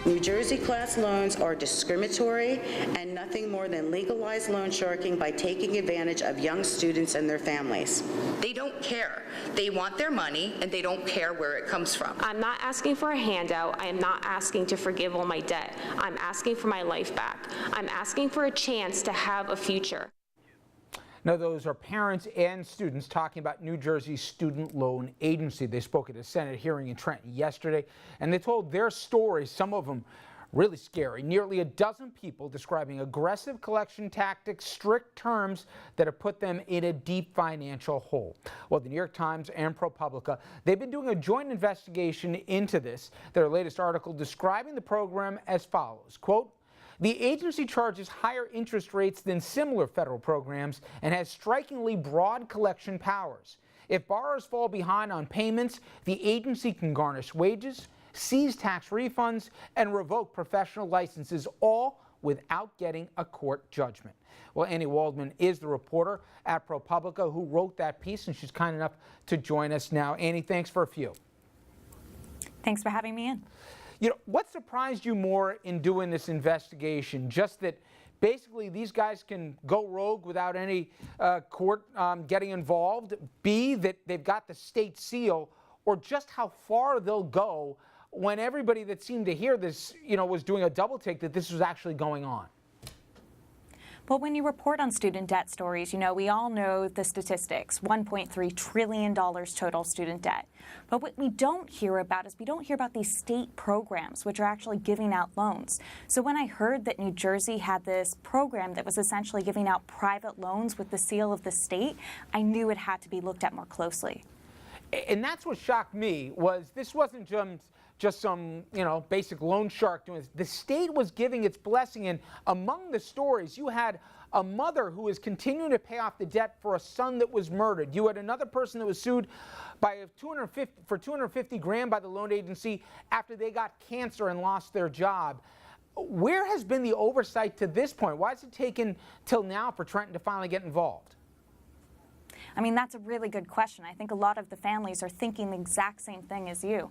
New Jersey class loans are discriminatory and nothing more than legalized loan sharking by taking advantage of young students and their families. They don't care. They want their money, and they don't care where it comes from. I'm not asking for a handout. I am not asking to forgive all my debt. I'm asking for my life back. I'm asking for a chance to have a future. Now, those are parents and students talking about New Jersey's Student Loan Agency. They spoke at a Senate hearing in Trenton yesterday, and they told their stories, some of them really scary. Nearly a dozen people describing aggressive collection tactics, strict terms that have put them in a deep financial hole. Well, the New York Times and ProPublica, they've been doing a joint investigation into this. Their latest article describing the program as follows, quote, "The agency charges higher interest rates than similar federal programs and has strikingly broad collection powers. If borrowers fall behind on payments, the agency can garnish wages, seize tax refunds, and revoke professional licenses, all without getting a court judgment." Well, Annie Waldman is the reporter at ProPublica who wrote that piece, and she's kind enough to join us now. Annie, thanks for a few. Thanks for having me in. You know, what surprised you more in doing this investigation? Just that basically these guys can go rogue without any court getting involved? B, that they've got the state seal? Or just how far they'll go when everybody that seemed to hear this, was doing a double take that this was actually going on? Well, when you report on student debt stories, we all know the statistics, $1.3 trillion total student debt. But what we don't hear about is we don't hear about these state programs, which are actually giving out loans. So when I heard that New Jersey had this program that was essentially giving out private loans with the seal of the state, I knew it had to be looked at more closely. And that's what shocked me, was this wasn't just some, basic loan shark doing this. The state was giving its blessing, and among the stories, you had a mother who is continuing to pay off the debt for a son that was murdered. You had another person that was sued by for $250,000 by the loan agency after they got cancer and lost their job. Where has been the oversight to this point? Why has it taken till now for Trenton to finally get involved? I mean, that's a really good question. I think a lot of the families are thinking the exact same thing as you.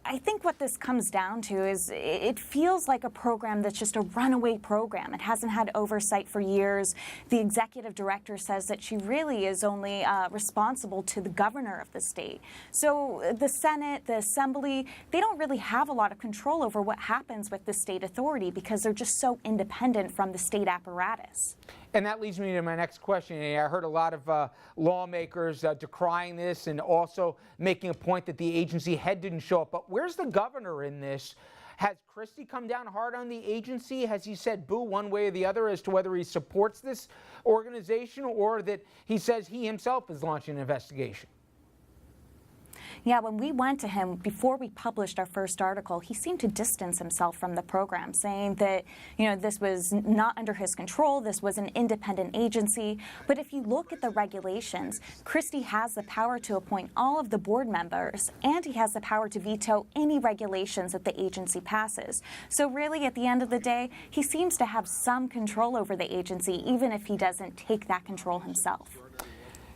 I think what this comes down to is it feels like a program that's just a runaway program. It hasn't had oversight for years. The executive director says that she really is only responsible to the governor of the state. So the Senate, the Assembly, they don't really have a lot of control over what happens with the state authority because they're just so independent from the state apparatus. And that leads me to my next question. I heard a lot of lawmakers decrying this and also making a point that the agency head didn't show up. But where's the governor in this? Has Christie come down hard on the agency? Has he said boo one way or the other as to whether he supports this organization or that he says he himself is launching an investigation? Yeah, when we went to him before we published our first article, he seemed to distance himself from the program, saying that, this was not under his control, this was an independent agency. But if you look at the regulations, Christie has the power to appoint all of the board members, and he has the power to veto any regulations that the agency passes. So really, at the end of the day, he seems to have some control over the agency, even if he doesn't take that control himself.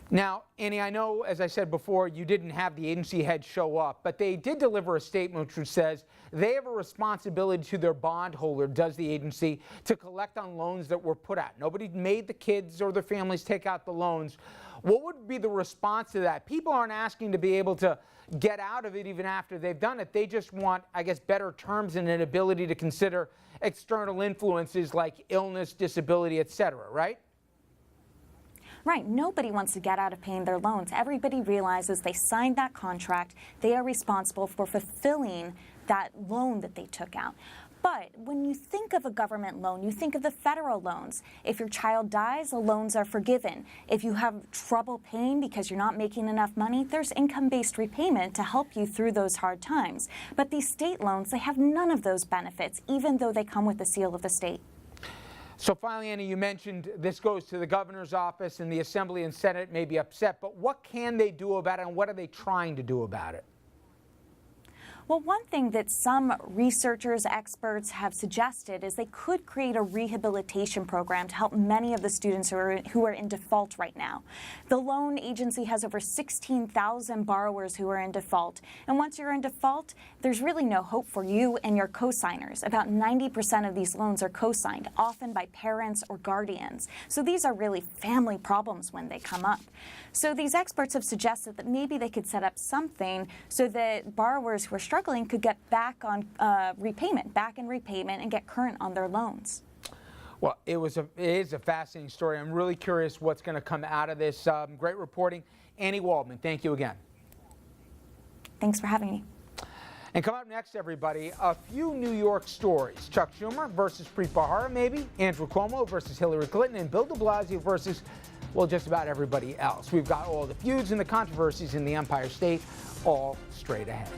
Now, Annie, I know, as I said before, you didn't have the agency head show up, but they did deliver a statement which says they have a responsibility to their bondholder, does the agency, to collect on loans that were put out. Nobody made the kids or their families take out the loans. What would be the response to that? People aren't asking to be able to get out of it even after they've done it. They just want, I guess, better terms and an ability to consider external influences like illness, disability, etc., right? Right. Nobody wants to get out of paying their loans. Everybody realizes they signed that contract. They are responsible for fulfilling that loan that they took out. But when you think of a government loan, you think of the federal loans. If your child dies, the loans are forgiven. If you have trouble paying because you're not making enough money, there's income-based repayment to help you through those hard times. But these state loans, they have none of those benefits, even though they come with the seal of the state. So finally, Annie, you mentioned this goes to the governor's office and the Assembly and Senate may be upset, but what can they do about it and what are they trying to do about it? Well, one thing that some researchers, experts have suggested is they could create a rehabilitation program to help many of the students who are in default right now. The loan agency has over 16,000 borrowers who are in default. And once you're in default, there's really no hope for you and your co-signers. About 90% of these loans are co-signed, often by parents or guardians. So these are really family problems when they come up. So these experts have suggested that maybe they could set up something so that borrowers who are struggling could get back on back in repayment and get current on their loans. Well, it is a fascinating story. I'm really curious what's going to come out of this. Great reporting. Annie Waldman, thank you again. Thanks for having me. And come up next, everybody, a few New York stories. Chuck Schumer versus Preet Bharara, maybe. Andrew Cuomo versus Hillary Clinton. And Bill de Blasio versus, well, just about everybody else. We've got all the feuds and the controversies in the Empire State all straight ahead.